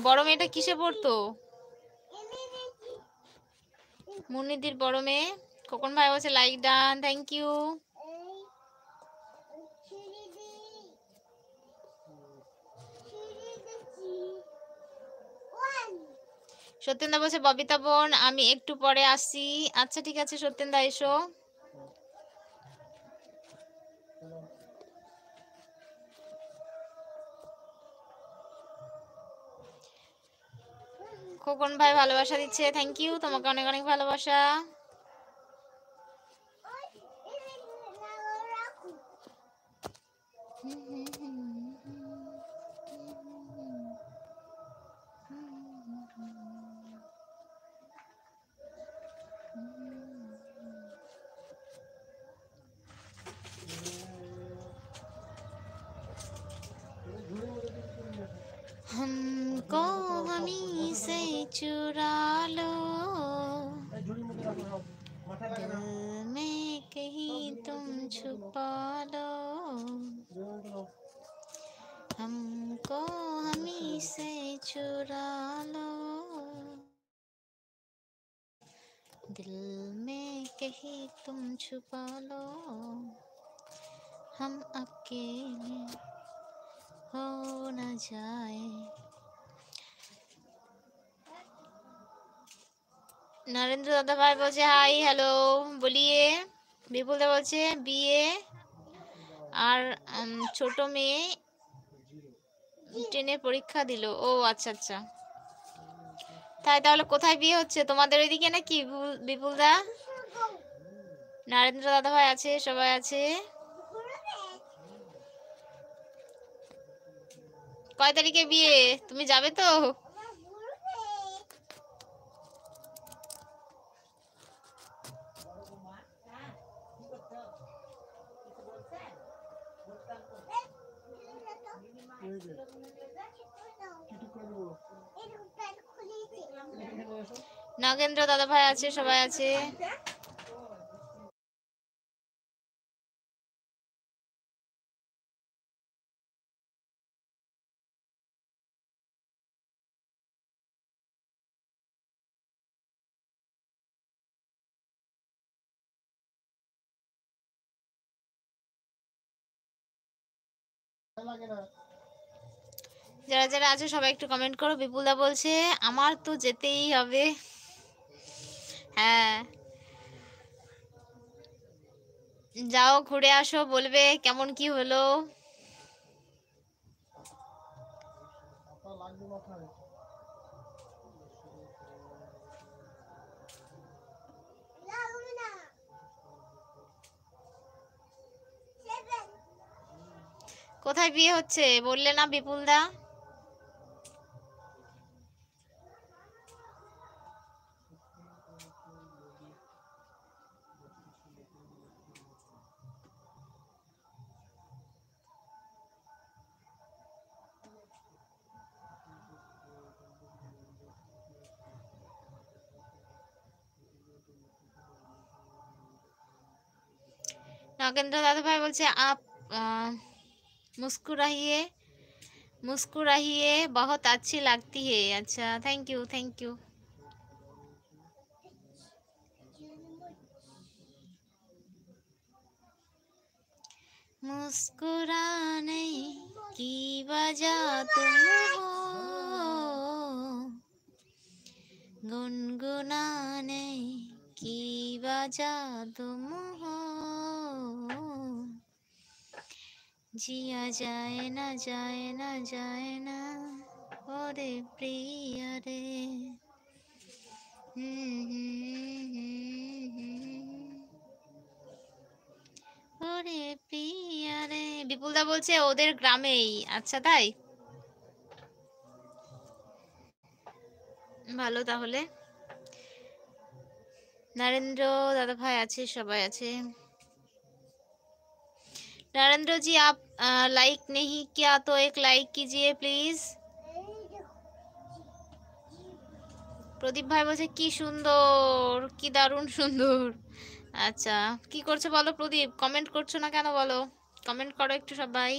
বড় মেয়েটা কিসে পড়তো? মুন্নিদির বড় মেয়ে। খোকন ভাই বলছে লাইক ডান, থ্যাংক ইউ। সত্যেন্দা বলছে ববিতা বোন আমি একটু পরে আসি। আচ্ছা ঠিক আছে সত্যেন্দা, এসো। খোকন ভাই ভালোবাসা দিচ্ছে, থ্যাংক ইউ, তোমাকে অনেক অনেক ভালোবাসা। हमको हमी से चुरा लो, दिल में कहीं तुम छुपा लो, हमको हमी से चुरा लो, दिल में कहीं तुम छुपा लो, हम अकेले हो न जाए। नरेंद्र दादा भाई बोलছে হাই হ্যালো, বলিয়ে। বিপুল দা বলছে বিয়ে আর ছোট মেয়ে 10 পরীক্ষা দিল। ও আচ্ছা আচ্ছা, তাই তাহলে কোথায় বিয়ে হচ্ছে, তোমাদের ওইদিকে নাকি বিপুল দা? নরেন্দ্র দাদা ভাই আছে, সবাই আছে। কয় তারিখে বিয়ে, তুমি যাবে তো? নাগেন্দ্র দাদা ভাই আছে, সবাই আছে। যারা যারা আছে সবাই একটু কমেন্ট করো। বিপুলদা বলছে আমার তো যেতেই হবে। হ্যাঁ যাও ঘুরে আসো, বলবে কেমন কি হলো। কোথায় বিয়ে হচ্ছে বললে না বিপুলদা? नागेंद्र दादा भाई बोलছে आप मुस्कुराइए मुस्कुराइए बहुत अच्छी लगती है। अच्छा थैंक यू थैंक यू। मुस्कुराने की वजह तुम हो, गुनगुनाने की वजह तुम हो, जिया जाए ना जाए ना जाए ना ओरे प्रिया रे। ওরে প্রিয়া রে। বিপুলদা বলছে ওদের গ্রামেই। আচ্ছা তাই, ভালো তাহলে। नरेंद्र दादा भाई আছে, সবাই আছে। नरेंद्र जी आप लाइक नहीं किया तो एक लाइक कीजिए प्लीज। প্রদীপ ভাই বলছে কি সুন্দর, কি দারুণ সুন্দর। আচ্ছা কি করছো বলো প্রদীপ, কমেন্ট করছো না কেন বলো, কমেন্ট করো একটু সবাই।